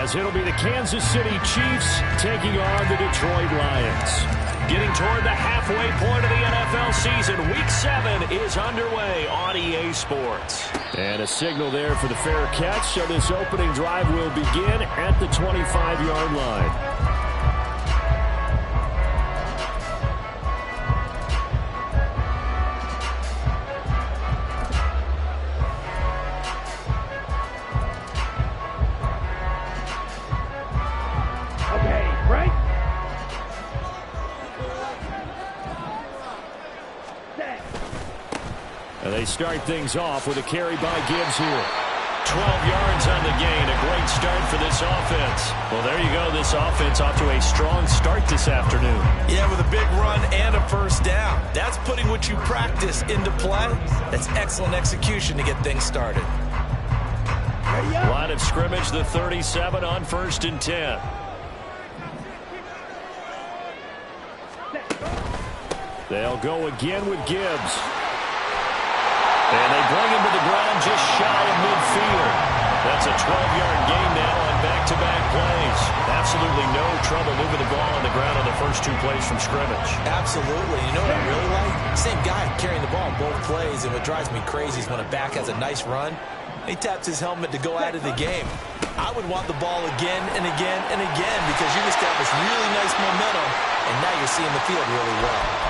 as it'll be the Kansas City Chiefs taking on the Detroit Lions. Getting toward the halfway point of the NFL season, Week 7 is underway on EA Sports. And a signal there for the fair catch, so this opening drive will begin at the 25-yard line. And they start things off with a carry by Gibbs here. 12 yards on the gain. A great start for this offense. Well, there you go. This offense off to a strong start this afternoon. Yeah, with a big run and a first down. That's putting what you practice into play. That's excellent execution to get things started. Line of scrimmage, the 37 on 1st and 10. They'll go again with Gibbs. And they bring him to the ground just shy of midfield. That's a 12-yard gain now on back-to-back plays. Absolutely no trouble moving the ball on the ground on the first 2 plays from scrimmage. Absolutely. You know what I really like? Same guy carrying the ball both plays, and what drives me crazy is when a back has a nice run, he taps his helmet to go out of the game. I would want the ball again and again and again because you've established really nice momentum, and now you're seeing the field really well.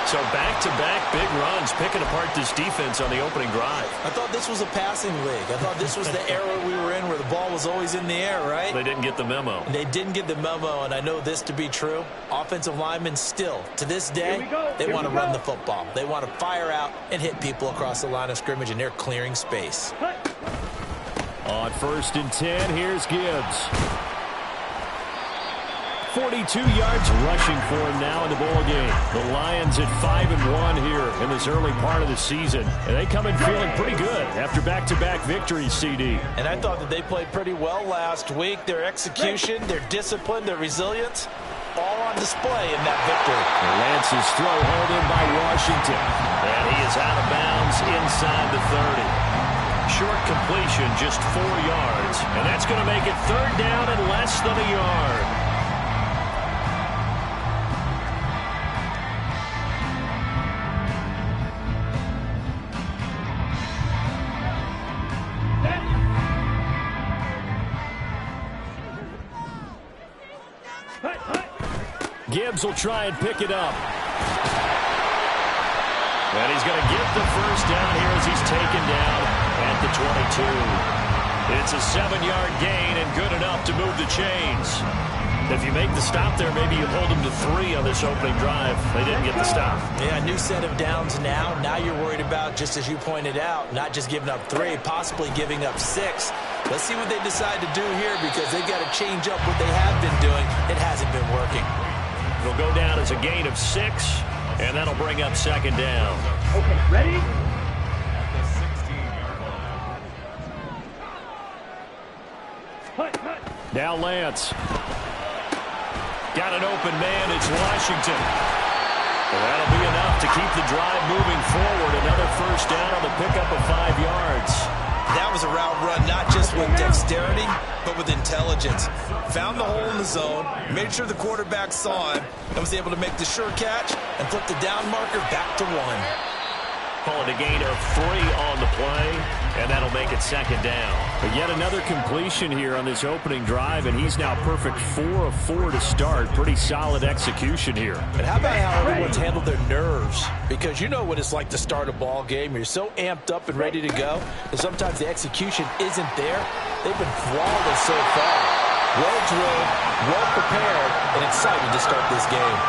So back-to-back big runs, picking apart this defense on the opening drive. I thought this was a passing league. I thought this was the era we were in where the ball was always in the air, right? They didn't get the memo. They didn't get the memo, and I know this to be true. Offensive linemen still, to this day, they want to run the football. They want to fire out and hit people across the line of scrimmage, and they're clearing space. On 1st and 10, here's Gibbs. 42 yards rushing for him now in the ball game. The Lions at 5-1 here in this early part of the season. And they come in feeling pretty good after back-to-back victories, CD. And I thought that they played pretty well last week. Their execution, their discipline, their resilience, all on display in that victory. Lance's throw held in by Washington. And he is out of bounds inside the 30. Short completion, just 4 yards. And that's going to make it 3rd down and less than a yard. Gibbs will try and pick it up. And he's going to get the first down here as he's taken down at the 22. It's a 7-yard gain and good enough to move the chains. If you make the stop there, maybe you hold them to 3 on this opening drive. They didn't get the stop. Yeah, new set of downs now. Now you're worried about, just as you pointed out, not just giving up 3, possibly giving up 6. Let's see what they decide to do here because they've got to change up what they have been doing. It hasn't been working. It'll go down as a gain of 6, and that'll bring up 2nd down. Okay, ready? Now Lance. Got an open man. It's Washington. Well, that'll be enough to keep the drive moving forward. Another first down on the pickup of 5 yards. That was a route run, not just with dexterity, but with intelligence. Found the hole in the zone, made sure the quarterback saw him, and was able to make the sure catch and flip the down marker back to 1. Call it a gain of 3 on the play, and that'll make it 2nd down. But yet another completion here on this opening drive, and he's now perfect 4 of 4 to start. Pretty solid execution here. And how about how everyone's handled their nerves? Because you know what it's like to start a ball game. You're so amped up and ready to go, and sometimes the execution isn't there. They've been flawless so far. Well drilled, well prepared, and excited to start this game.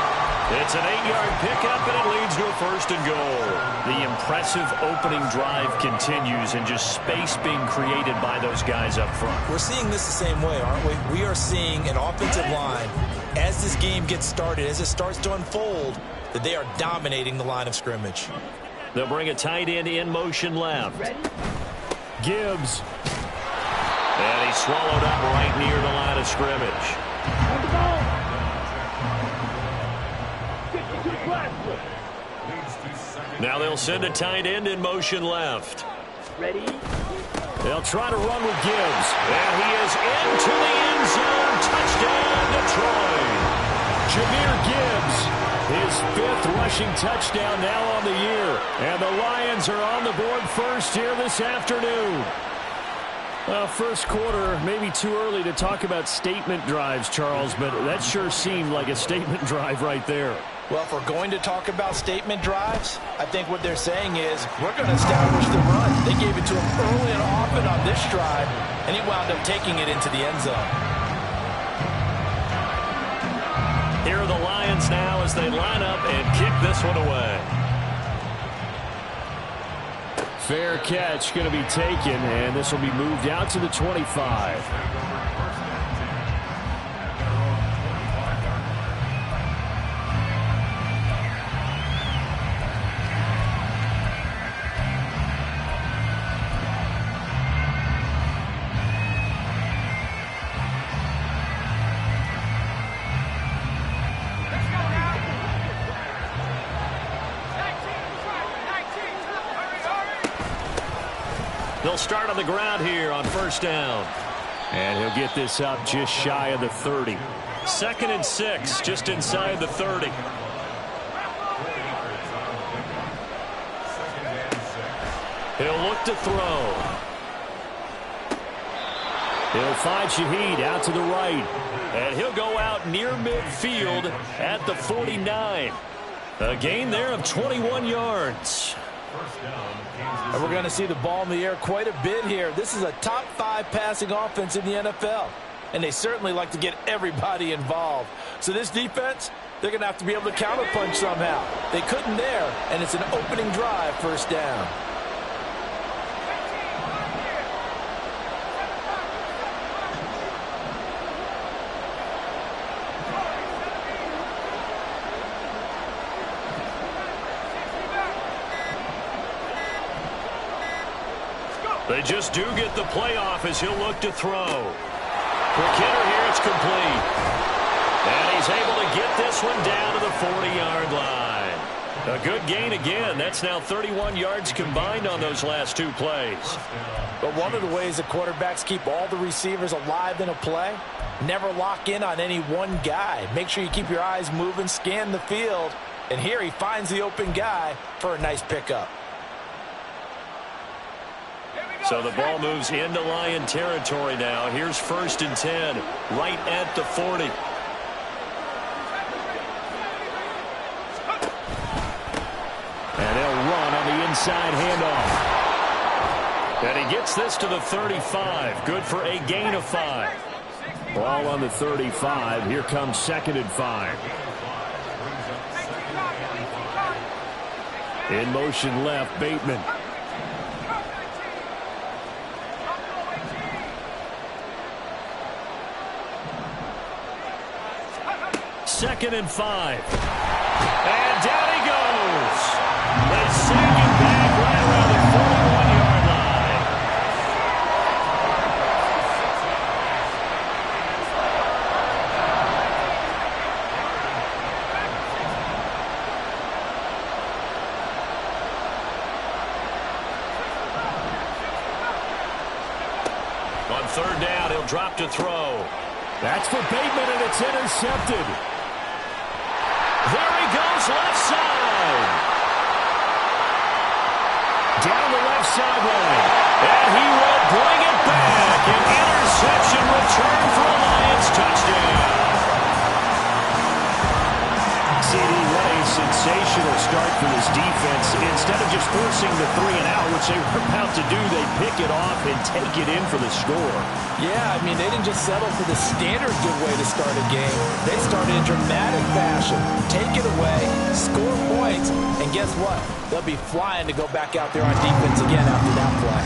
It's an 8-yard pickup, and it leads to a 1st and goal. The impressive opening drive continues, and just space being created by those guys up front. We're seeing this the same way, aren't we? We are seeing an offensive line, as this game gets started, as it starts to unfold, that they are dominating the line of scrimmage. They'll bring a tight end in motion left. Gibbs. And he's swallowed up right near the line of scrimmage. Now they'll send a tight end in motion left. Ready? They'll try to run with Gibbs. And he is into the end fifth rushing touchdown now on the year. And the Lions are on the board first here this afternoon. Well, first quarter, maybe too early to talk about statement drives, Charles, but that sure seemed like a statement drive right there. Well, if we're going to talk about statement drives, I think what they're saying is we're going to establish the run. They gave it to him early and often on this drive, and he wound up taking it into the end zone. Here are the Lions now as they line up and kick this one away. Fair catch going to be taken, and this will be moved out to the 25. They'll start on the ground here on first down. And he'll get this up just shy of the 30. 2nd and 6, just inside the 30. He'll look to throw. He'll find Shaheed out to the right. And he'll go out near midfield at the 49. A gain there of 21 yards. And we're going to see the ball in the air quite a bit here. This is a top 5 passing offense in the NFL. And they certainly like to get everybody involved. So this defense, they're going to have to be able to counterpunch somehow. They couldn't there, and it's an opening drive, first down. They just do get the playoff as he'll look to throw. For Kidder here, it's complete. And he's able to get this one down to the 40-yard line. A good gain again. That's now 31 yards combined on those last 2 plays. But one of the ways the quarterbacks keep all the receivers alive in a play, never lock in on any one guy. Make sure you keep your eyes moving, scan the field. And here he finds the open guy for a nice pickup. So the ball moves into Lion territory now. Here's 1st and 10, right at the 40. And they'll run on the inside handoff. And he gets this to the 35. Good for a gain of 5. Ball on the 35. Here comes 2nd and 5. In motion left, Bateman. 2nd and 5. And down he goes. They sink it back right around the 41-yard line. On 3rd down, he'll drop to throw. That's for Bateman, and it's intercepted. There he goes, left side. Down the left sideline. And he will bring it back. An interception return for a Lions touchdown. CD, what a sensational start for this defense. Instead of just forcing the 3-and-out, which they were about to do, they pick it off and take it in for the score. Yeah, I mean, they didn't just settle for the standard good way to start a game. They started in dramatic fashion. Take it away, score points, and guess what? They'll be flying to go back out there on defense again after that play.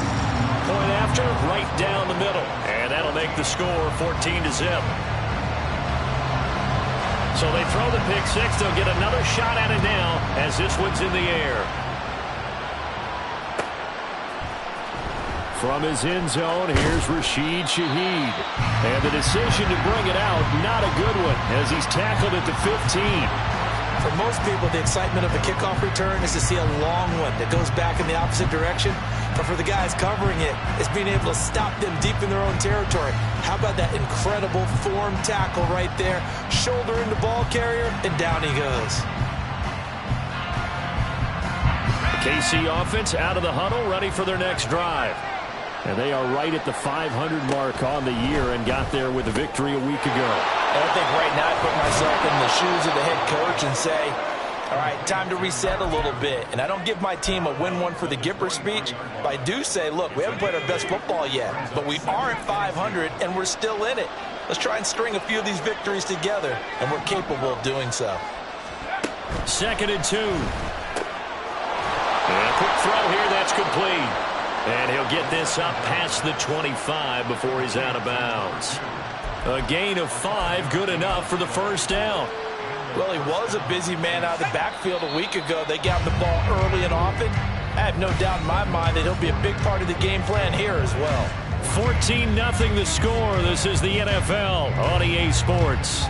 Point after, right down the middle. And that'll make the score 14-0. So they throw the pick 6. They'll get another shot at it now as this one's in the air. From his end zone, here's Rashid Shaheed. And the decision to bring it out, not a good one, as he's tackled at the 15. For most people, the excitement of the kickoff return is to see a long one that goes back in the opposite direction. But for the guys covering it, it's being able to stop them deep in their own territory. How about that incredible form tackle right there? Shoulder into ball carrier, and down he goes. KC offense out of the huddle, ready for their next drive. And they are right at the 500 mark on the year and got there with a victory a week ago. And I think right now I put myself in the shoes of the head coach and say, all right, time to reset a little bit. And I don't give my team a win one for the Gipper speech, but I do say, look, we haven't played our best football yet, but we are at 500 and we're still in it. Let's try and string a few of these victories together, and we're capable of doing so. 2nd and 2. And a quick throw here, that's complete. And he'll get this up past the 25 before he's out of bounds. A gain of 5, good enough for the first down. Well, he was a busy man out of the backfield a week ago. They got the ball early and often. I have no doubt in my mind that he'll be a big part of the game plan here as well. 14-0 the score. This is the NFL on EA Sports.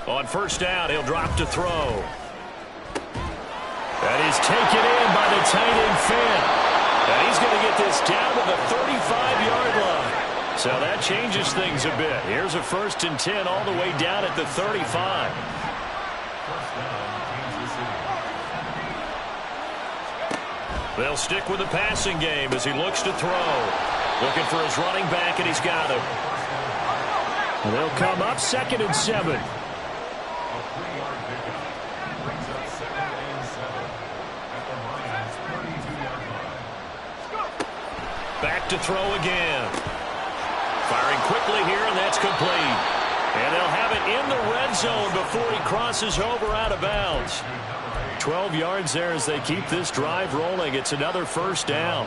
On first down, he'll drop to throw. That is taken in by the tight end Fant. And he's going to get this down to the 35-yard line. So that changes things a bit. Here's a 1st and 10 all the way down at the 35. They'll stick with the passing game as he looks to throw. Looking for his running back, and he's got him. And they'll come up 2nd and 7. Back to throw again. Firing quickly here, and that's complete. And they'll have it in the red zone before he crosses over out of bounds. 12 yards there as they keep this drive rolling. It's another first down.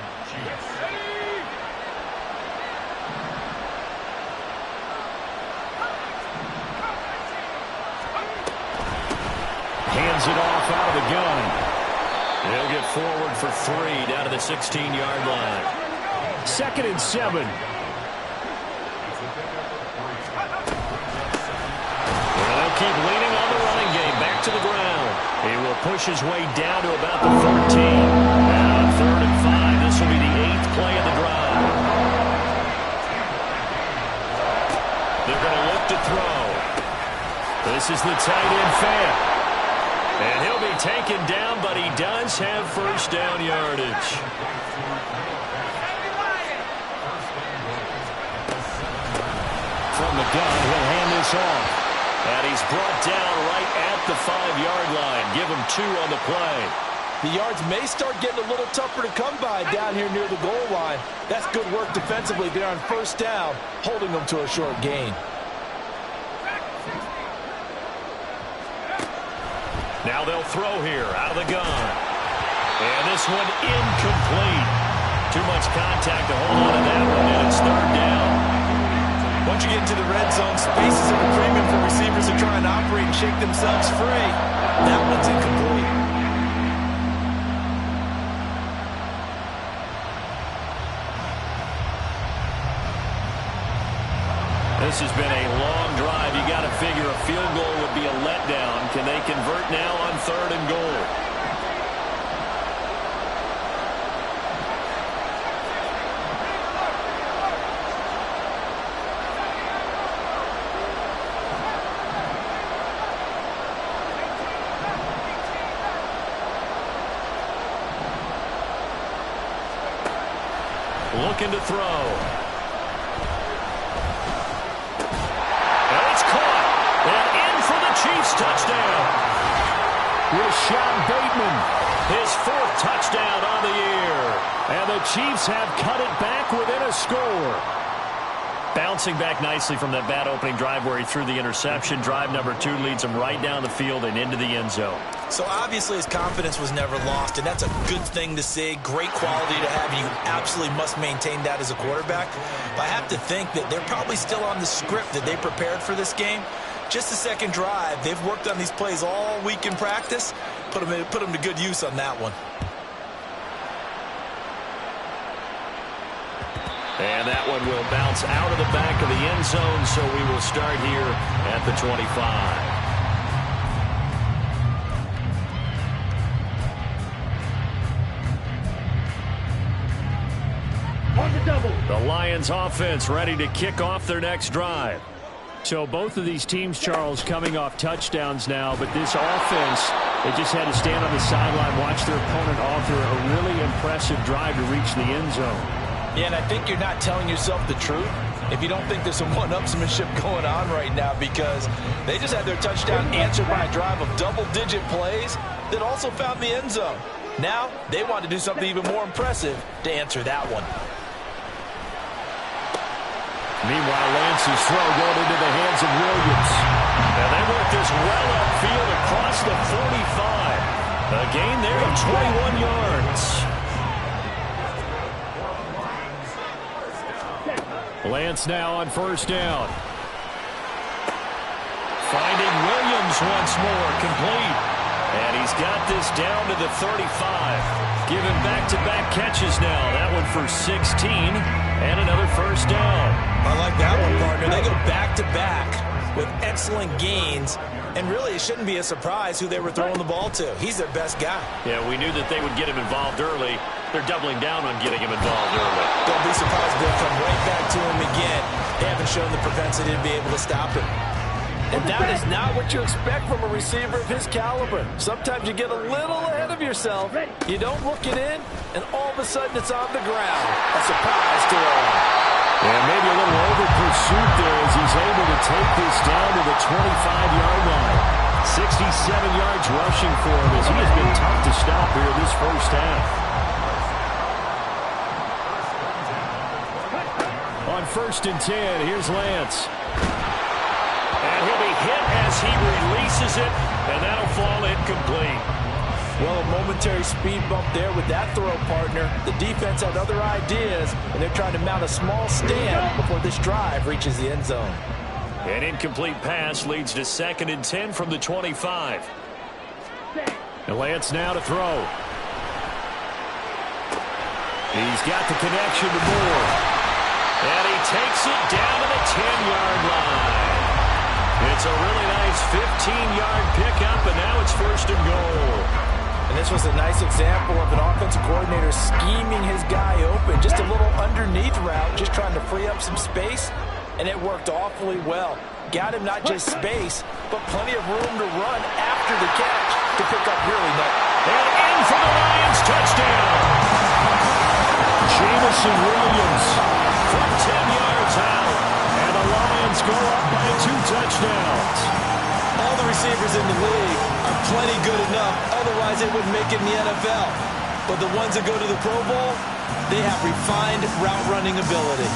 Hands it off out of the gun. They'll get forward for 3 down to the 16-yard line. 2nd and 7. Well, they'll keep leaning on the running game. Back to the ground. He will push his way down to about the 14. Now 3rd and 5. This will be the 8th play of the drive. They're going to look to throw. This is the tight end Fant. And he'll be taken down, but he does have first down yardage. From the gun, he'll hand this off. And he's brought down right at the 5-yard line. Give him 2 on the play. The yards may start getting a little tougher to come by down here near the goal line. That's good work defensively there on first down, holding them to a short gain. Now they'll throw here out of the gun. And this one incomplete. Too much contact to hold on to that one, and it's 3rd down. Once you get into the red zone, spaces are a premium for receivers to try and operate and shake themselves free. That one's incomplete. This has been a long drive. You got to figure a field goal would be a letdown. Can they convert now on 3rd and goal? Looking to throw. And it's caught. And in for the Chiefs touchdown. Rashad Bateman, his 4th touchdown on the year. And the Chiefs have cut it back within a score. Bouncing back nicely from that bad opening drive where he threw the interception. Drive number 2 leads him right down the field and into the end zone. So obviously his confidence was never lost, and that's a good thing to see. Great quality to have. You absolutely must maintain that as a quarterback. But I have to think that they're probably still on the script that they prepared for this game. Just the second drive. They've worked on these plays all week in practice. Put them to good use on that one. And that one will bounce out of the back of the end zone, so we will start here at the 25. The Lions offense ready to kick off their next drive. So both of these teams, Charles, coming off touchdowns now, but this offense, they just had to stand on the sideline, watch their opponent author a really impressive drive to reach the end zone. Yeah, and I think you're not telling yourself the truth if you don't think there's some one-upsmanship going on right now, because they just had their touchdown answered by a drive of double-digit plays that also found the end zone. Now they want to do something even more impressive to answer that one. Meanwhile, Lance's throw going into the hands of Williams. And they work this well upfield across the 45. A gain there of 21 yards. Lance now on first down. Finding Williams once more, complete. And he's got this down to the 35. Given back-to-back catches now. That one for 16 and another first down. I like that one, partner. They go back-to-back with excellent gains. And really, it shouldn't be a surprise who they were throwing the ball to. He's their best guy. Yeah, we knew that they would get him involved early. They're doubling down on getting him involved early. Don't be surprised if they'll come right back to him again. They haven't shown the propensity to be able to stop him. And that is not what you expect from a receiver of his caliber. Sometimes you get a little ahead of yourself. You don't look it in, and all of a sudden it's on the ground. A surprise to all. And maybe a little over-pursuit there as he's able to take this down to the 25-yard line. 67 yards rushing for him as he has been tough to stop here this first half. On 1st and 10, here's Lance. And he'll be hit as he releases it, and that'll fall incomplete. Well, a momentary speed bump there with that throw, partner. The defense had other ideas, and they're trying to mount a small stand before this drive reaches the end zone. An incomplete pass leads to 2nd and 10 from the 25. And Lance now to throw. He's got the connection to Moore. And he takes it down to the 10-yard line. It's a really nice 15-yard pickup, and now it's 1st and goal. And this was a nice example of an offensive coordinator scheming his guy open. Just a little underneath route, just trying to free up some space, and it worked awfully well. Got him not just space, but plenty of room to run after the catch to pick up really nice. And in for the Lions, touchdown! Jamison Williams from 10 yards out, and the Lions go up by 2 touchdowns. All the receivers in the league are plenty good enough, otherwise they wouldn't make it in the NFL. But the ones that go to the Pro Bowl, they have refined route running ability.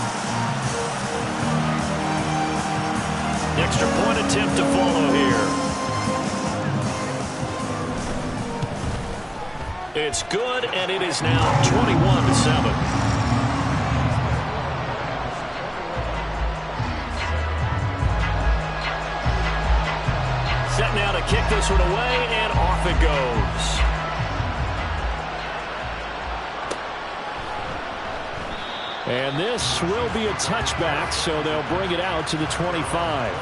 Extra point attempt to follow here. It's good, and it is now 21-7. Set now to kick this one away, and off it goes. And this will be a touchback, so they'll bring it out to the 25.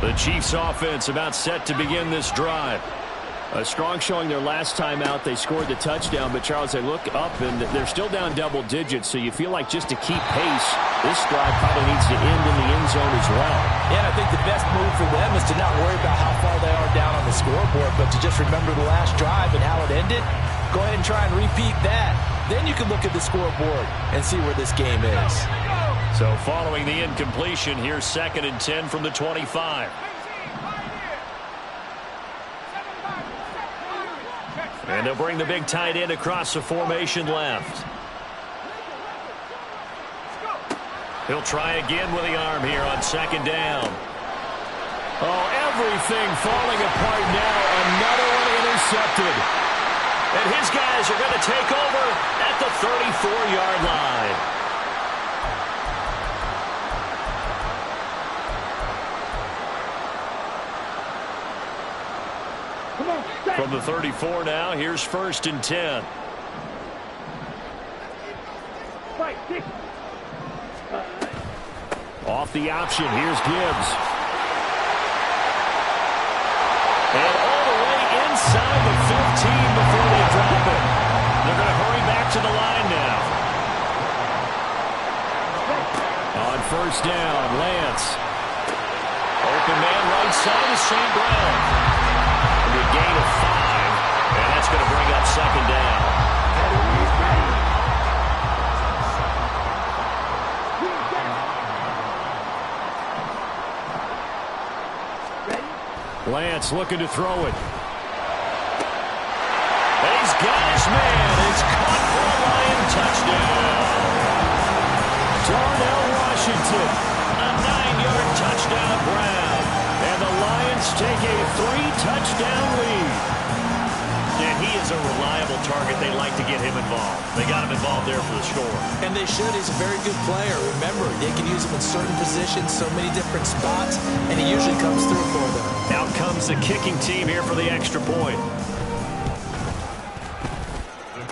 The Chiefs offense about set to begin this drive. A strong showing their last time out. They scored the touchdown, but Charles, they look up and they're still down double digits, so you feel like just to keep pace, this drive probably needs to end in the end zone as well. Yeah, and I think the best move for them is to not worry about how far they are down on the scoreboard, but to just remember the last drive and how it ended. Go ahead and try and repeat that. Then you can look at the scoreboard and see where this game is. So following the incompletion, here's 2nd and 10 from the 25. And they'll bring the big tight end across the formation left. He'll try again with the arm here on 2nd down. Oh, everything falling apart now. Another one intercepted. And his guys are going to take over at the 34-yard line. From the 34 now, here's 1st and 10. Off the option, here's Gibbs. And all the way inside the 15 before they drop it. They're going to hurry back to the line now. On 1st down, Lance. Open man right side is St. Brown. A gain of 5, and that's going to bring up 2nd down. Lance looking to throw it. And he's got his man. It's caught for a Lion touchdown. Darnell Washington. A 9-yard touchdown grab. And the Lions take a 3-touchdown lead. And he is a reliable target. They like to get him involved. They got him involved there for the score. And they should. He's a very good player. Remember, they can use him in certain positions, so many different spots, and he usually comes through for them. Out comes the kicking team here for the extra point.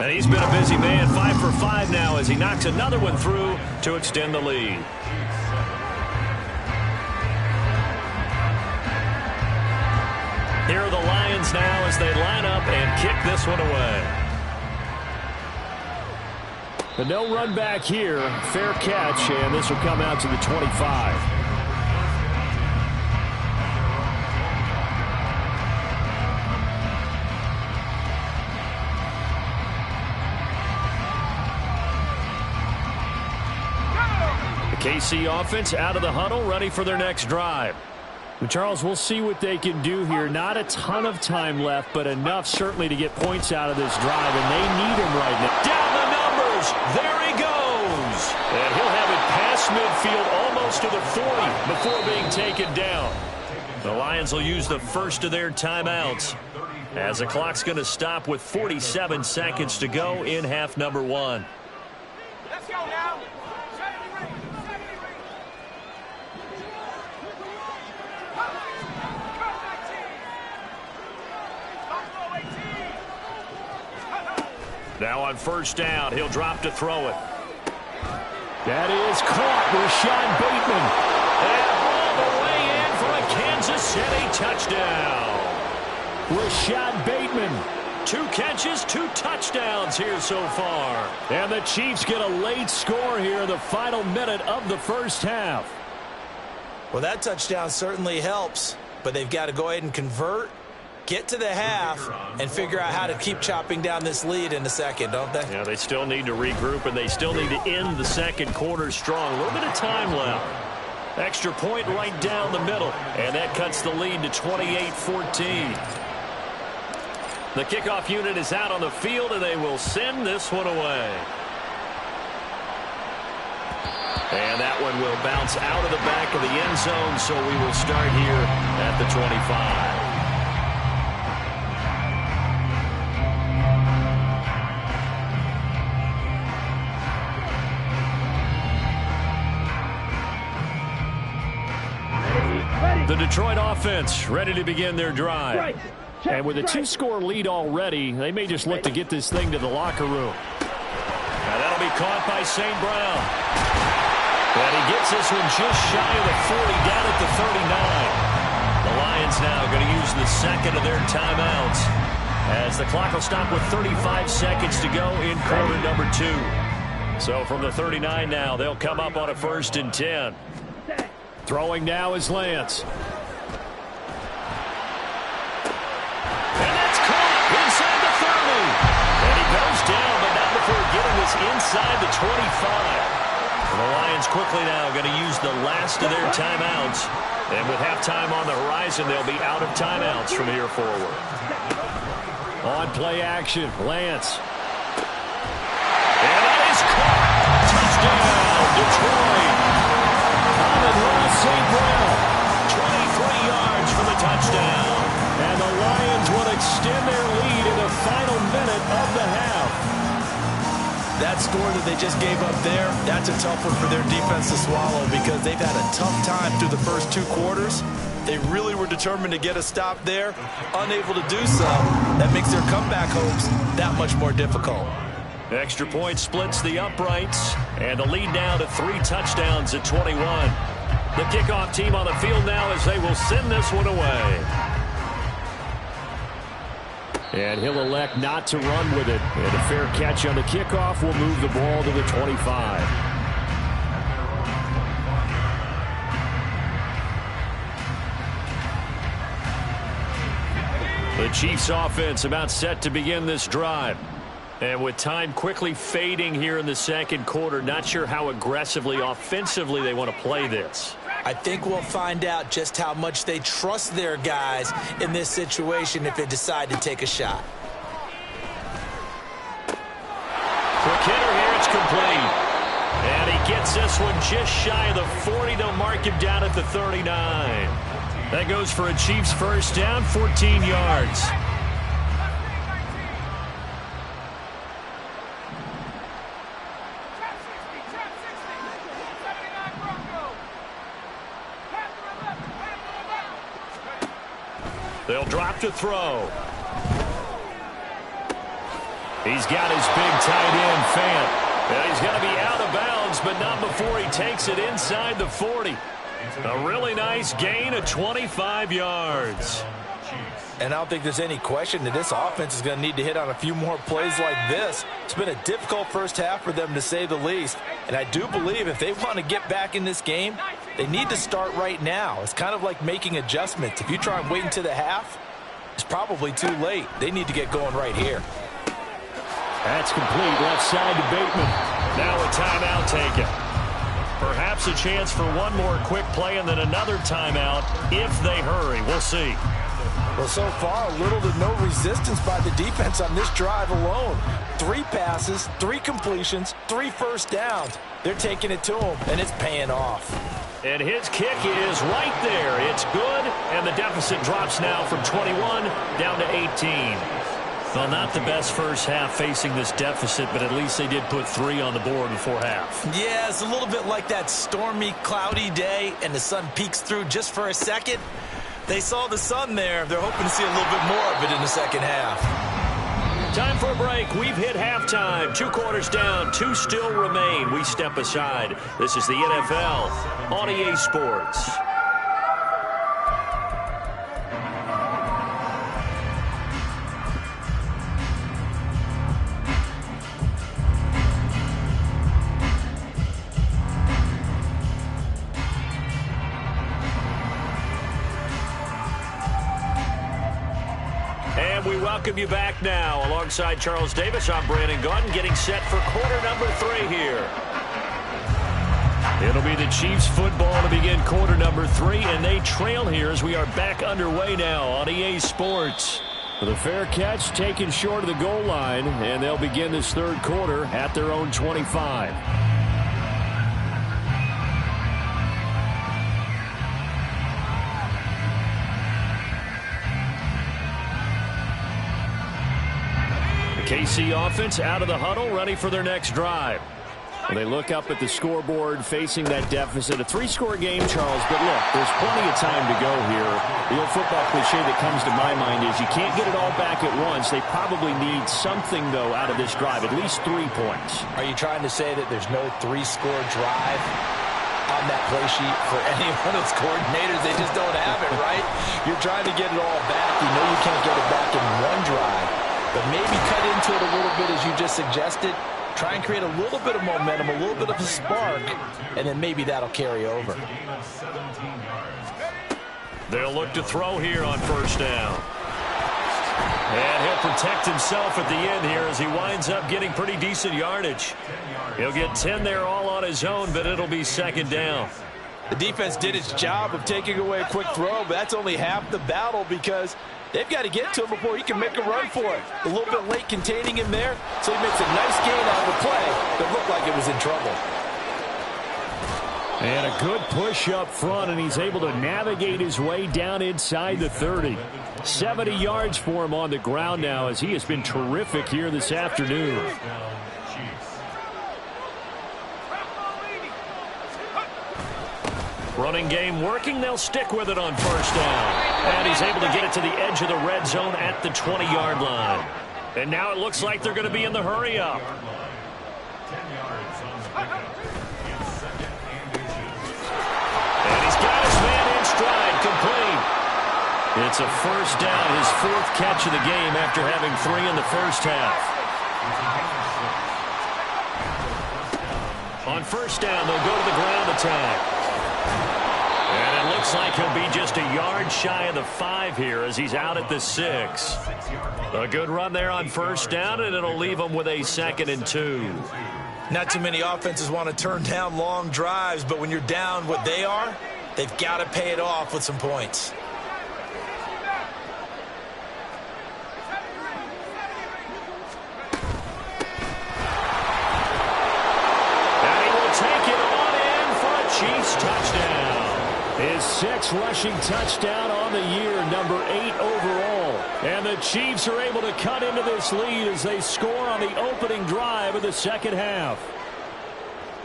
And he's been a busy man, 5 for 5 now as he knocks another one through to extend the lead. Here are the Lions now as they line up and kick this one away. But no run back here. Fair catch, and this will come out to the 25. KC offense out of the huddle, ready for their next drive. But Charles, we'll see what they can do here. Not a ton of time left, but enough certainly to get points out of this drive, and they need him right now. Down the numbers. There he goes. And he'll have it past midfield almost to the 40 before being taken down. The Lions will use the first of their timeouts as the clock's going to stop with 47 seconds to go in half number 1. Let's go now. Now on 1st down, he'll drop to throw it. That is caught. Rashad Bateman. And all the way in for a Kansas City touchdown. Rashad Bateman. 2 catches, 2 touchdowns here so far. And the Chiefs get a late score here in the final minute of the first half. Well, that touchdown certainly helps, but they've got to go ahead and convert, get to the half, and figure out how to keep chopping down this lead in the second, don't they? Yeah, they still need to regroup, and they still need to end the second quarter strong. A little bit of time left. Extra point right down the middle, and that cuts the lead to 28-14. The kickoff unit is out on the field, and they will send this one away. And that one will bounce out of the back of the end zone, so we will start here at the 25. The Detroit offense ready to begin their drive. And with a 2-score lead already, they may just look to get this thing to the locker room. Now that'll be caught by St. Brown. And he gets this one just shy of the 40, down at the 39. The Lions now going to use the second of their timeouts as the clock will stop with 35 seconds to go in quarter number 2. So from the 39 now, they'll come up on a 1st and 10. Throwing now is Lance. And that's caught inside the 30. And he goes down, but not before getting this inside the 25. And the Lions quickly now going to use the last of their timeouts. And with halftime on the horizon, they'll be out of timeouts from here forward. On play action, Lance. And that is caught. Touchdown, Detroit. St. Brown. 23 yards for the touchdown. And the Lions will extend their lead in the final minute That score that they just gave up there, that's a tough one for their defense to swallow because they've had a tough time through the first 2 quarters. They really were determined to get a stop there, unable to do so. That makes their comeback hopes that much more difficult. Extra point splits the uprights, and the lead now to 3 touchdowns at 21. The kickoff team on the field now as they will send this one away. And he'll elect not to run with it. And a fair catch on the kickoff will move the ball to the 25. The Chiefs offense about set to begin this drive. And with time quickly fading here in the second quarter, not sure how aggressively, offensively they want to play this. I think we'll find out just how much they trust their guys in this situation if they decide to take a shot. Quick hitter here, it's complete. And he gets this one just shy of the 40. They'll mark him down at the 39. That goes for a Chiefs first down, 14 yards. They'll drop to throw. He's got his big tight end, Fant. And he's going to be out of bounds, but not before he takes it inside the 40. A really nice gain of 25 yards. And I don't think there's any question that this offense is going to need to hit on a few more plays like this. It's been a difficult first half for them, to say the least. And I do believe if they want to get back in this game, they need to start right now. It's kind of like making adjustments. If you try and wait until the half, it's probably too late. They need to get going right here. That's complete. Left side to Bateman. Now a timeout taken. Perhaps a chance for one more quick play and then another timeout if they hurry. We'll see. Well, so far, little to no resistance by the defense on this drive alone. 3 passes, 3 completions, 3 first downs. They're taking it to him, and it's paying off. And his kick is right there. It's good, and the deficit drops now from 21 down to 18. Well, not the best first half facing this deficit, but at least they did put 3 on the board before half. Yeah, it's a little bit like that stormy, cloudy day, and the sun peeks through just for a second. They saw the sun there. They're hoping to see a little bit more of it in the second half. Time for a break. We've hit halftime. 2 quarters down. 2 still remain. We step aside. This is the NFL on EA Sports. And we welcome you back now. Alongside Charles Davis, I'm Brandon Gaudin, getting set for quarter number 3 here. It'll be the Chiefs football to begin quarter number 3, and they trail here as we are back underway now on EA Sports. With a fair catch taken short of the goal line, and they'll begin this third quarter at their own 25. KC offense out of the huddle, ready for their next drive. Well, they look up at the scoreboard facing that deficit. A 3-score game, Charles, but look, there's plenty of time to go here. The old football cliche that comes to my mind is you can't get it all back at once. They probably need something, though, out of this drive, at least 3 points. Are you trying to say that there's no 3-score drive on that play sheet for any one of those coordinators? They just don't have it, right? You're trying to get it all back. You know you can't get it back in one drive. But maybe cut into it a little bit as you just suggested. Try and create a little bit of momentum, a little bit of a spark, and then maybe that'll carry over. They'll look to throw here on first down. And he'll protect himself at the end here as he winds up getting pretty decent yardage. He'll get 10 there all on his own, but it'll be second down. The defense did its job of taking away a quick throw, but that's only half the battle because they've got to get to him before he can make a run for it. A little bit late containing him there, so he makes a nice gain out of the play that looked like it was in trouble. And a good push up front, and he's able to navigate his way down inside the 30. 70 yards for him on the ground now as he has been terrific here this afternoon. Running game working. They'll stick with it on first down. And he's able to get it to the edge of the red zone at the 20-yard line. And now it looks like they're going to be in the hurry-up. And he's got his man in stride, complete. It's a first down, his 4th catch of the game after having 3 in the first half. On first down, they'll go to the ground attack. And it looks like he'll be just a yard shy of the 5 here as he's out at the 6. A good run there on first down, and it'll leave him with a 2nd and 2. Not too many offenses want to turn down long drives, but when you're down what they are, they've got to pay it off with some points. Chiefs touchdown. His 6th rushing touchdown on the year, number 8 overall. And the Chiefs are able to cut into this lead as they score on the opening drive of the second half.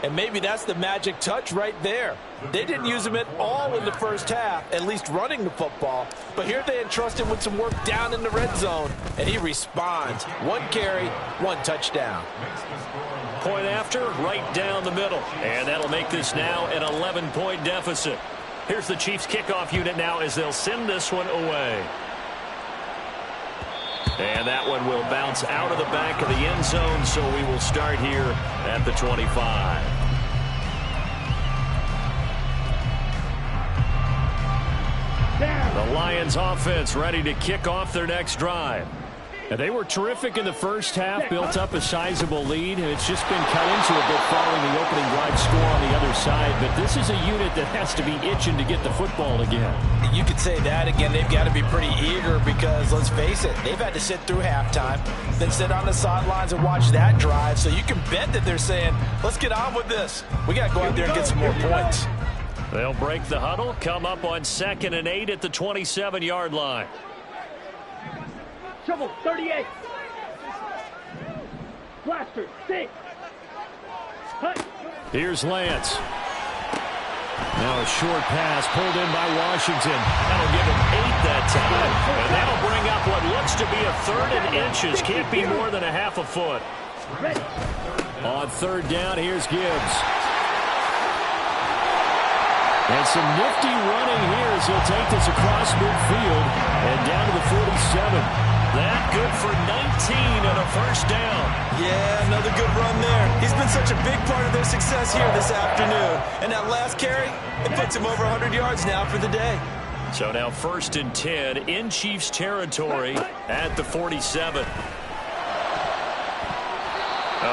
And maybe that's the magic touch right there. They didn't use him at all in the first half, at least running the football. But here they entrust him with some work down in the red zone, and he responds. 1 carry, 1 touchdown. Point after, right down the middle. And that'll make this now an 11-point deficit. Here's the Chiefs kickoff unit now as they'll send this one away. And that one will bounce out of the back of the end zone, so we will start here at the 25. The Lions offense ready to kick off their next drive. And they were terrific in the first half, built up a sizable lead, and it's just been cut into a bit following the opening drive score on the other side. But this is a unit that has to be itching to get the football again. You could say that again. They've got to be pretty eager because, let's face it, they've had to sit through halftime, then sit on the sidelines and watch that drive. So you can bet that they're saying, let's get on with this. We got to go out there and get some more points. They'll break the huddle, come up on 2nd and 8 at the 27-yard line. Trouble, 38. Blaster, 6. Hut. Here's Lance. Now a short pass pulled in by Washington. That'll give him 8 that time. And that'll bring up what looks to be a 3rd and inches. Can't be more than a half a foot. Ready. On 3rd down, here's Gibbs. And some nifty running here as he'll take this across midfield and down to the 47. That good for 19 and a first down. Yeah, another good run there. He's been such a big part of their success here this afternoon. And that last carry, it puts him over 100 yards now for the day. So now 1st and 10 in Chiefs territory at the 47. A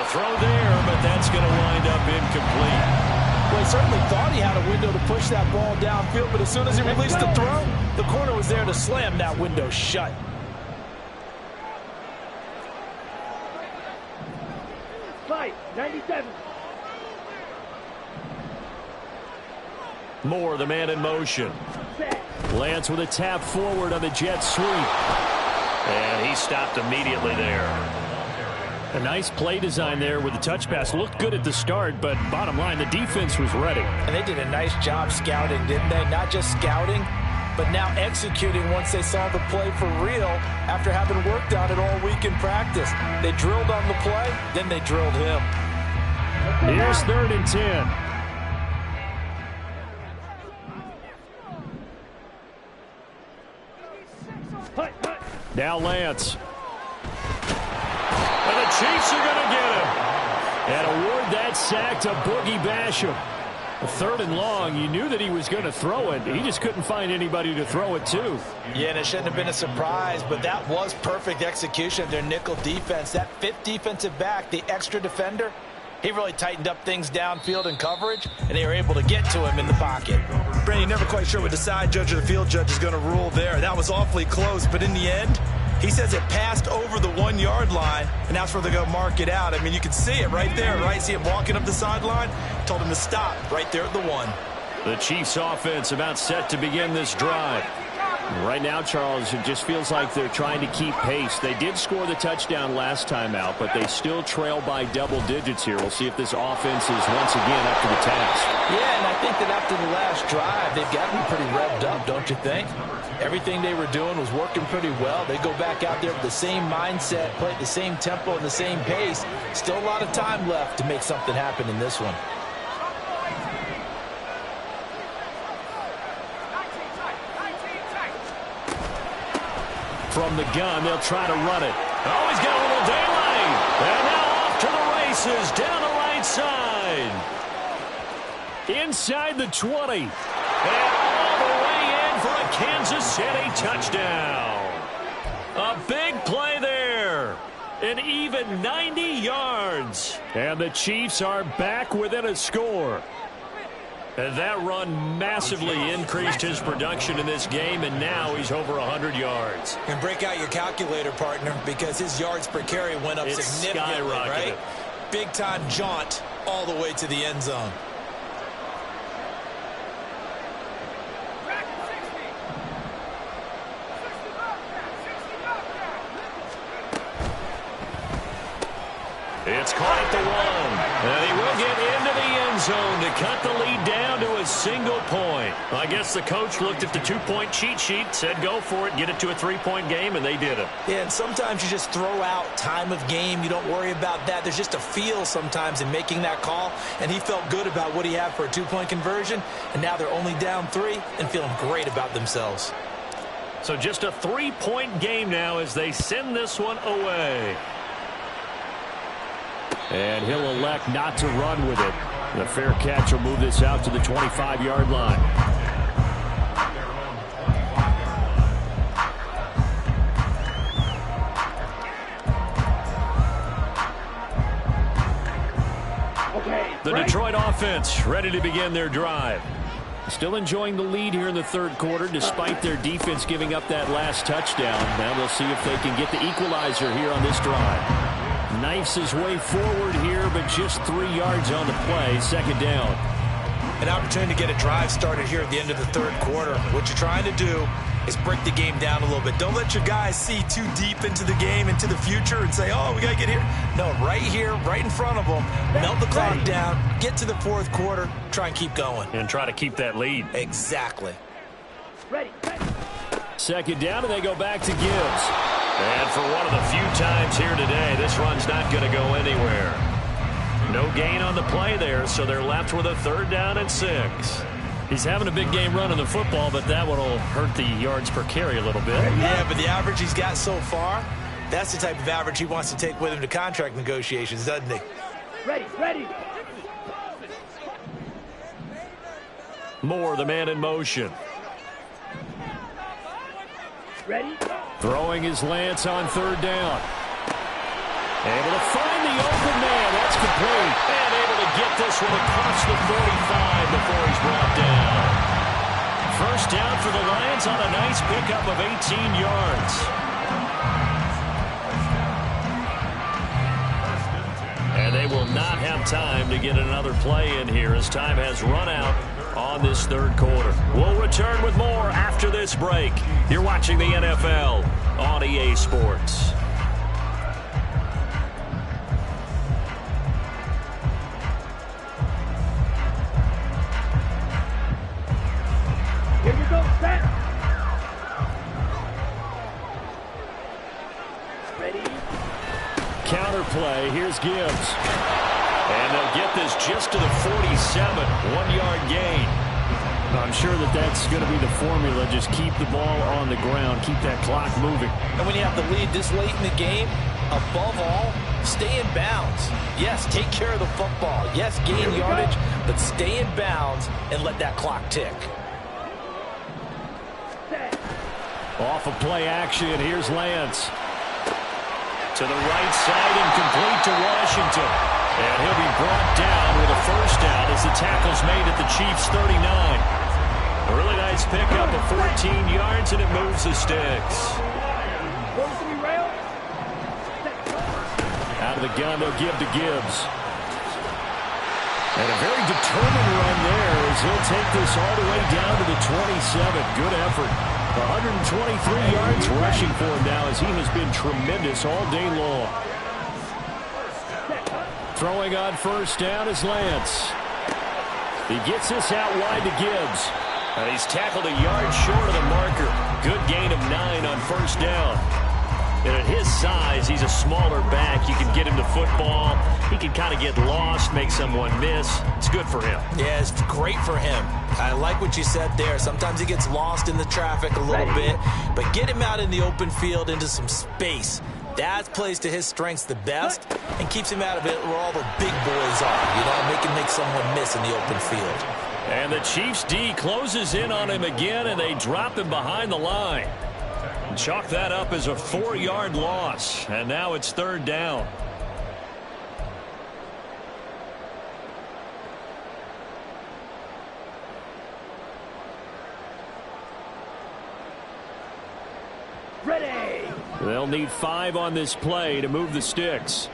throw there, but that's going to wind up incomplete. Well, he certainly thought he had a window to push that ball downfield, but as soon as he released the throw, the corner was there to slam that window shut. Fight, 97. Moore, the man in motion. Lance with a tap forward on the jet sweep. And he stopped immediately there. A nice play design there with the touch pass. Looked good at the start, but bottom line, the defense was ready. And they did a nice job scouting, didn't they? Not just scouting, but now executing once they saw the play for real after having worked on it all week in practice. They drilled on the play, then they drilled him. Here's 3rd and 10. Now Lance. And the Chiefs are going to get him. And award that sack to Boogie Basham. 3rd and long, you knew that he was going to throw it. He just couldn't find anybody to throw it to. Yeah, and it shouldn't have been a surprise, but that was perfect execution of their nickel defense. That 5th defensive back, the extra defender, he really tightened up things downfield in coverage, and they were able to get to him in the pocket. Brandon, you're never quite sure what the side judge or the field judge is going to rule there. That was awfully close, but in the end, he says it passed over the 1-yard line, and that's where they're going to mark it out. I mean, you can see it right there, right? See him walking up the sideline? Told him to stop right there at the 1. The Chiefs offense about set to begin this drive. Right now, Charles, it just feels like they're trying to keep pace. They did score the touchdown last time out, but they still trail by double digits here. We'll see if this offense is once again up to the task. Yeah, and I think that after the last drive, they've got to be pretty revved up, don't you think? Everything they were doing was working pretty well. They go back out there with the same mindset, play at the same tempo and the same pace. Still a lot of time left to make something happen in this one. From the gun, they'll try to run it. Oh, he's got a little daylight. And now off to the races down the right side. Inside the 20. And all the way in for a Kansas City touchdown. A big play there. An even 90 yards. And the Chiefs are back within a score. And that run massively increased his production in this game, and now he's over 100 yards. And break out your calculator, partner, because his yards per carry went up significantly, right? Big-time jaunt all the way to the end zone. It's caught at the 1. And he will get into the end zone to cut the lead down to a single point. I guess the coach looked at the 2-point cheat sheet, said go for it, get it to a 3-point game, and they did it. Yeah, and sometimes you just throw out time of game. You don't worry about that. There's just a feel sometimes in making that call, and he felt good about what he had for a 2-point conversion, and now they're only down 3 and feeling great about themselves. So just a 3-point game now as they send this one away. And he'll elect not to run with it. The fair catch will move this out to the 25-yard line. The Detroit offense ready to begin their drive. Still enjoying the lead here in the third quarter despite their defense giving up that last touchdown. Now they'll see if they can get the equalizer here on this drive. Knifes his way forward here, but just 3 yards on the play. Second down. An opportunity to get a drive started here at the end of the third quarter. What you're trying to do is break the game down a little bit. Don't let your guys see too deep into the game, into the future, and say, oh, we got to get here. No, right here, right in front of them. Melt the clock down, get to the fourth quarter, try and keep going. And try to keep that lead. Exactly. Ready. Second down, and they go back to Gibbs. And for one of the few times here today, this run's not going to go anywhere. No gain on the play there, so they're left with a 3rd down and 6. He's having a big game running the football, but that one will hurt the yards per carry a little bit. Yeah, but the average he's got so far, that's the type of average he wants to take with him to contract negotiations, doesn't he? Ready. Moore, the man in motion. Ready. Throwing his Lance on 3rd down. Able to find the open man. That's complete. And able to get this one across the 45 before he's brought down. First down for the Lions on a nice pickup of 18 yards. And they will not have time to get another play in here as time has run out on this third quarter. We'll return with more after this break. You're watching the NFL on EA Sports. Here you go, set. Ready. Counter play. Here's Gibbs. And they'll get this just to the 47, 1-yard gain. I'm sure that's going to be the formula. Just keep the ball on the ground. Keep that clock moving. And when you have the lead this late in the game, above all, stay in bounds. Yes, take care of the football. Yes, gain yardage, but stay in bounds and let that clock tick. Set. Off of play action. Here's Lance. To the right side and complete to Washington. And he'll be brought down with a first down as the tackle's made at the Chiefs' 39. A really nice pickup of 14 yards, and it moves the sticks. Out of the gun, they'll give to Gibbs. And a very determined run there as he'll take this all the way down to the 27. Good effort. 123 yards rushing for him now as he has been tremendous all day long. Throwing on first down is Lance. He gets this out wide to Gibbs. And he's tackled a yard short of the marker. Good gain of 9 on first down. And at his size, he's a smaller back. You can get him to football. He can kind of get lost, make someone miss. It's good for him. Yeah, it's great for him. I like what you said there. Sometimes he gets lost in the traffic a little bit. But get him out in the open field into some space. That plays to his strengths the best and keeps him out of it where all the big boys are. You know, make him make someone miss in the open field. And the Chiefs' D closes in on him again, and they drop him behind the line. Chalk that up as a 4-yard loss, and now it's third down. Ready. They'll need 5 on this play to move the sticks.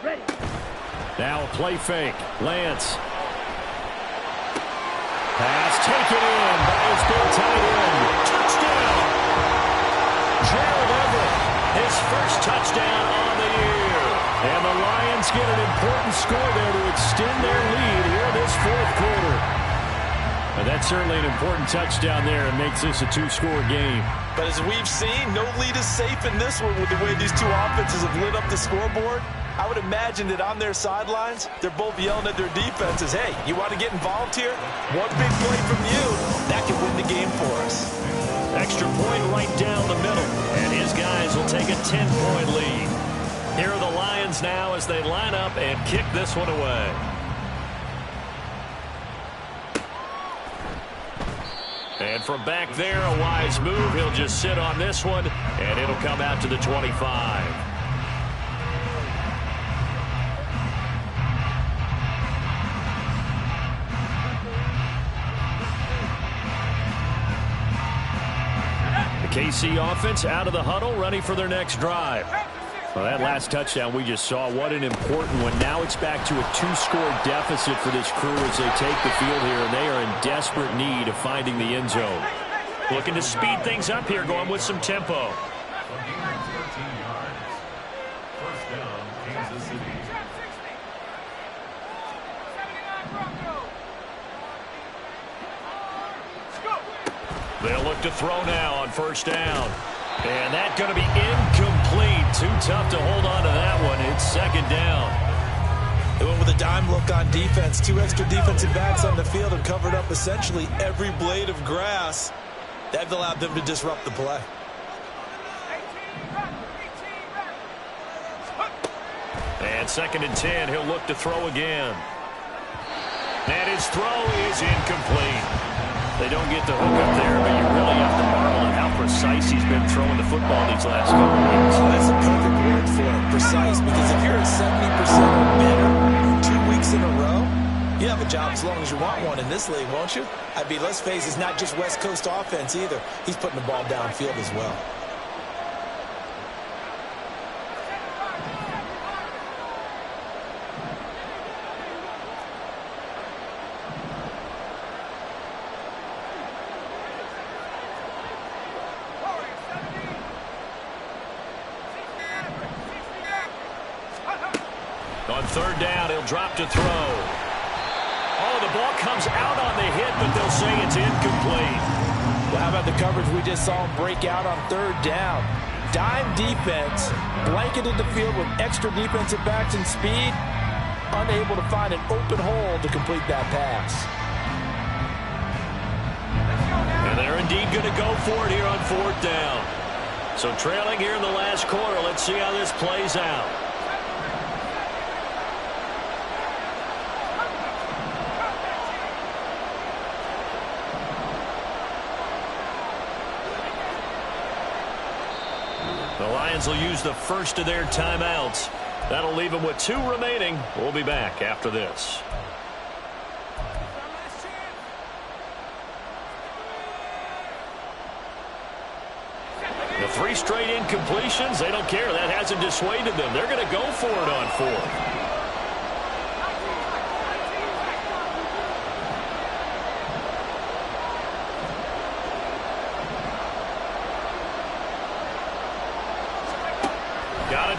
Ready. Now a play fake. Lance. Pass taken in by his big tight end. Touchdown! Gerald Everett, his first touchdown on the year. And the Lions get an important score there to extend their lead here this fourth quarter. And that's certainly an important touchdown there and makes this a 2-score game. But as we've seen, no lead is safe in this one with the way these two offenses have lit up the scoreboard. I would imagine that on their sidelines, they're both yelling at their defenses, hey, you want to get involved here? One big play from you, that could win the game for us. Extra point right down the middle, and his guys will take a 10-point lead. Here are the Lions now as they line up and kick this one away. And from back there, a wise move. He'll just sit on this one, and it'll come out to the 25. KC offense out of the huddle, ready for their next drive. Well, that last touchdown we just saw, what an important one. Now it's back to a 2-score deficit for this crew as they take the field here, and they are in desperate need of finding the end zone. Looking to speed things up here, going with some tempo. They'll look to throw now on first down. And that's going to be incomplete. Too tough to hold on to that one. It's second down. They went with a dime look on defense. 2 extra defensive backs on the field and covered up essentially every blade of grass. That allowed them to disrupt the play. And second and 10, he'll look to throw again. And his throw is incomplete. They don't get the hook up there, but you really have to marvel at how precise he's been throwing the football these last couple of weeks. Well, that's a perfect word for it, precise, because if you're at 70% or better 2 weeks in a row, you have a job as long as you want one in this league, won't you? I mean, let's face it, it's not just West Coast offense either. He's putting the ball downfield as well. On third down, he'll drop to throw. Oh, the ball comes out on the hit, but they'll say it's incomplete. Well, how about the coverage we just saw him break out on third down? Dime defense, blanketed the field with extra defensive backs and speed, unable to find an open hole to complete that pass. And they're indeed going to go for it here on fourth down. So trailing here in the last quarter, let's see how this plays out. The Lions will use the first of their timeouts. That'll leave them with 2 remaining. We'll be back after this. The 3 straight incompletions, they don't care. That hasn't dissuaded them. They're going to go for it on fourth.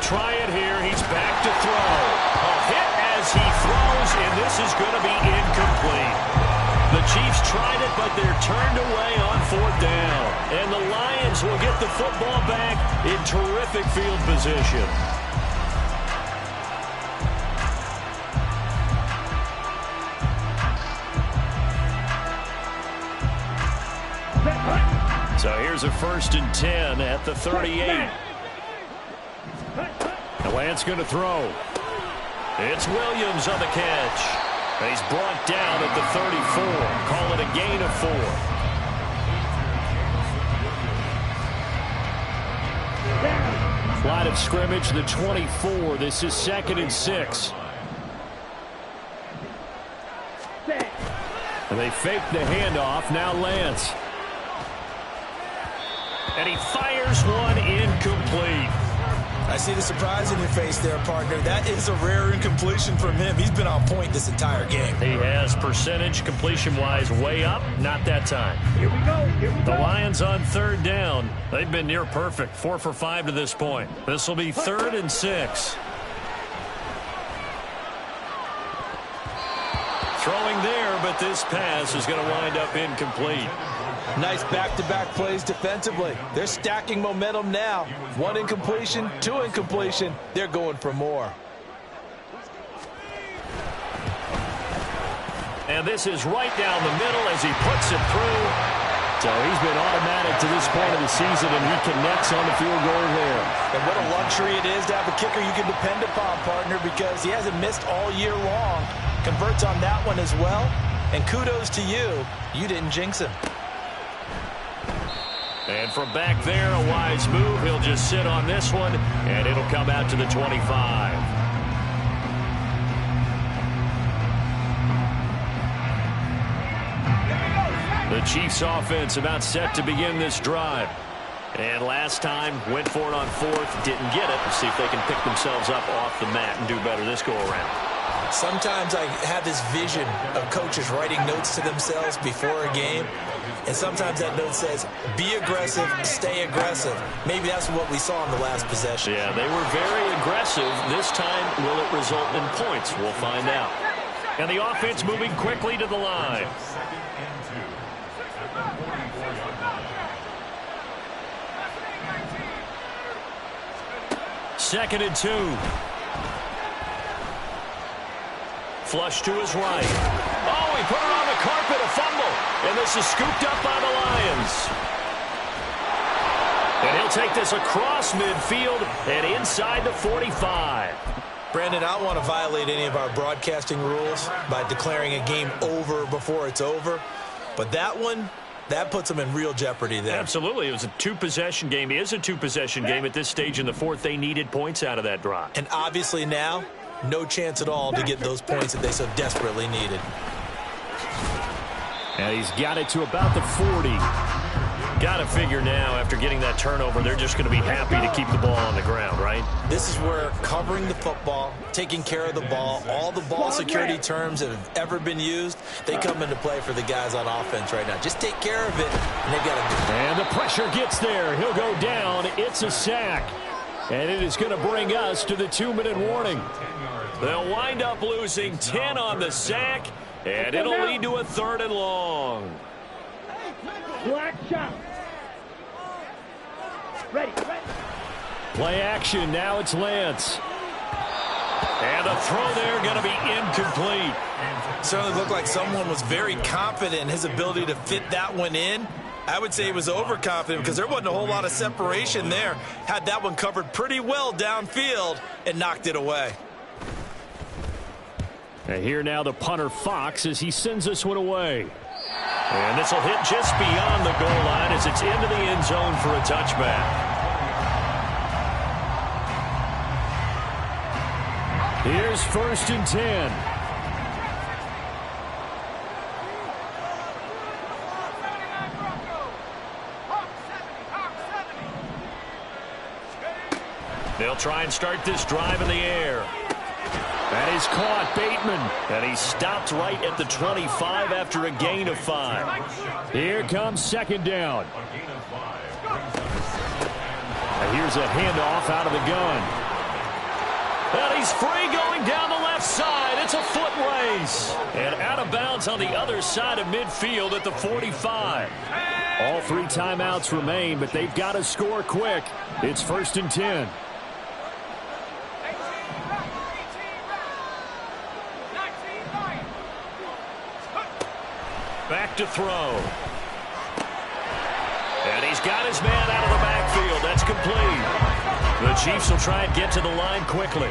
try it here. He's back to throw. A hit as he throws, and this is going to be incomplete. The Chiefs tried it, but they're turned away on 4th down. And the Lions will get the football back in terrific field position. So here's a 1st and 10 at the 38. The Lance going to throw. It's Williams on the catch. And he's brought down at the 34. Call it a gain of 4. Line of scrimmage, the 24. This is 2nd and 6. And they fake the handoff. Now Lance. And he fires one incomplete. I see the surprise in your face there, partner. That is a rare incompletion from him. He's been on point this entire game. He has percentage completion-wise way up. Not that time. Here we go. Here we go. The Lions on 3rd down. They've been near perfect. 4 for 5 to this point. This will be 3rd and 6. Throwing there, but this pass is going to wind up incomplete. Nice back-to-back plays defensively. They're stacking momentum now. 1 incompletion, 2 incompletion. They're going for more. And this is right down the middle as he puts it through. So he's been automatic to this point of the season, and he connects on the field goal there. And what a luxury it is to have a kicker you can depend upon, partner, because he hasn't missed all year long. Converts on that one as well. And kudos to you. You didn't jinx him. And from back there, a wise move. He'll just sit on this one, and it'll come out to the 25. The Chiefs offense about set to begin this drive. And last time, went for it on 4th, didn't get it. Let's see if they can pick themselves up off the mat and do better this go-around. Sometimes I have this vision of coaches writing notes to themselves before a game. And sometimes that note says, be aggressive, stay aggressive. Maybe that's what we saw in the last possession. Yeah, they were very aggressive. This time, will it result in points? We'll find out. And the offense moving quickly to the line. Second and 2. Flush to his right. Oh, he put it on the carpet, a fumble. And this is scooped up by the Lions. And he'll take this across midfield and inside the 45. Brandon, I don't want to violate any of our broadcasting rules by declaring a game over before it's over. But that one, that puts them in real jeopardy there. Absolutely. It was a 2-possession game. It is a 2-possession game at this stage in the 4th. They needed points out of that drive. And obviously now, no chance at all to get those points that they so desperately needed. And he's got it to about the 40. Got to figure now, after getting that turnover, they're just going to be happy to keep the ball on the ground, right? This is where covering the football, taking care of the ball, all the ball security terms that have ever been used, they come into play for the guys on offense right now. Just take care of it, and they've got to... And the pressure gets there. He'll go down. It's a sack. And it is going to bring us to the 2-minute warning. They'll wind up losing 10 on the sack, and it'll lead to a 3rd and long. Black shot. Ready. Play action. Now it's Lance. And the throw there going to be incomplete. Certainly looked like someone was very confident in his ability to fit that one in. I would say he was overconfident because there wasn't a whole lot of separation there. Had that one covered pretty well downfield and knocked it away. And here now the punter Fox as he sends this one away. And this will hit just beyond the goal line as it's into the end zone for a touchback. Here's 1st and 10. They'll try and start this drive in the air. That is caught, Bateman. And he stopped right at the 25 after a gain of 5. Here comes 2nd down. And here's a handoff out of the gun. And he's free going down the left side. It's a foot race. And out of bounds on the other side of midfield at the 45. All 3 timeouts remain, but they've got to score quick. It's 1st and 10. Back to throw. And he's got his man out of the backfield. That's complete. The Chiefs will try and get to the line quickly.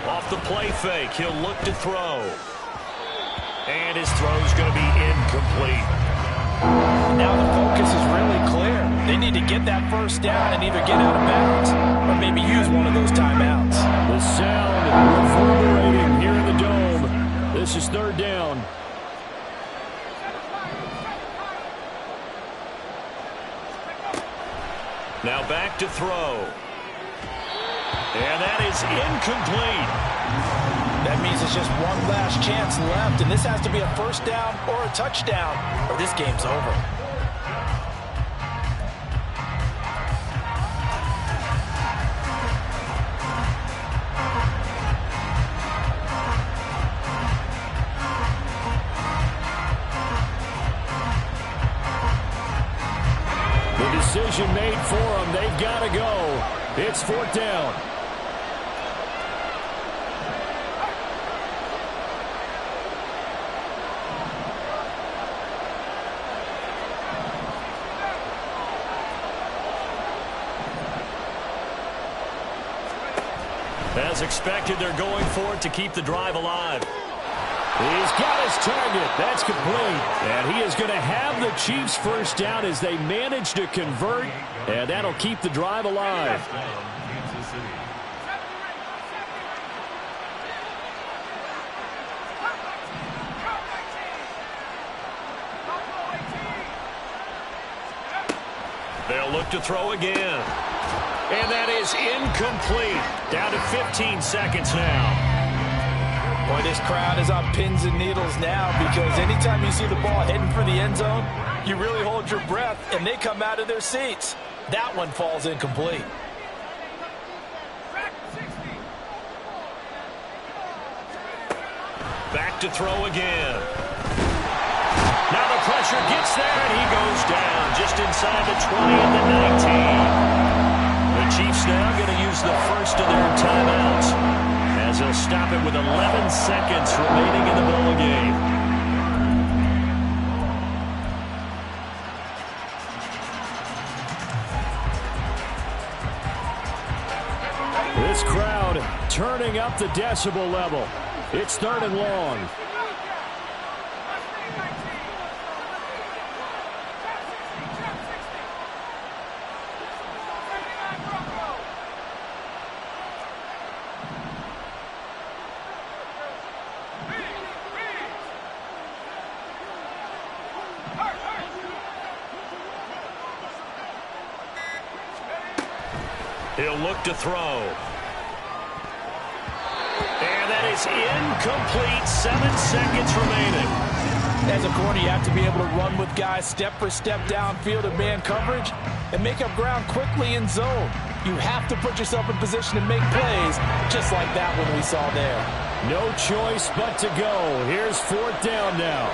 Off the play fake, he'll look to throw. And his throw's going to be incomplete. Now the focus is really clear. They need to get that first down and either get out of bounds or maybe use one of those timeouts. The sound reverberating here in the dome. This is 3rd down. Now back to throw. And that is incomplete. That means it's just one last chance left, and this has to be a first down or a touchdown, or this game's over. The decision made for them. They've got to go. It's 4th down. As expected, they're going for it to keep the drive alive. He's got his target. That's complete. And he is going to have the Chiefs first down as they manage to convert. And that'll keep the drive alive. They'll look to throw again. And that is incomplete. Down to 15 seconds now. Boy, this crowd is on pins and needles now because anytime you see the ball heading for the end zone, you really hold your breath, and they come out of their seats. That one falls incomplete. Back to throw again. Now the pressure gets there, and he goes down just inside the 20 at the 19. The Chiefs now going to use the first of their timeouts as they'll stop it with 11 seconds remaining in the ball game. This crowd turning up the decibel level. It's 3rd and long. He'll look to throw. And that is incomplete. 7 seconds remaining. As a corner, you have to be able to run with guys step for step downfield in man coverage and make up ground quickly in zone. You have to put yourself in position to make plays, just like that one we saw there. No choice but to go. Here's 4th down now.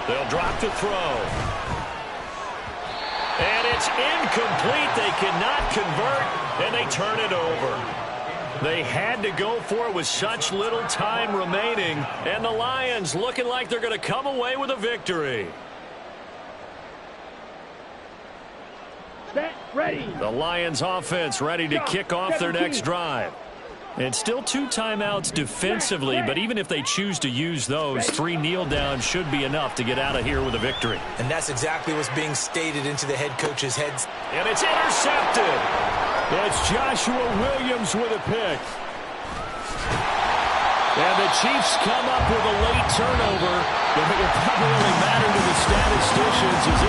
They'll drop to throw. And it's incomplete. They cannot convert, and they turn it over. They had to go for it with such little time remaining, and the Lions looking like they're going to come away with a victory. Set, ready. The Lions offense ready to kick off their next drive. And still 2 timeouts defensively, but even if they choose to use those, 3 kneel downs should be enough to get out of here with a victory. And that's exactly what's being stated into the head coach's heads. And it's intercepted. It's Joshua Williams with a pick. And the Chiefs come up with a late turnover. It will probably only matter to the statisticians as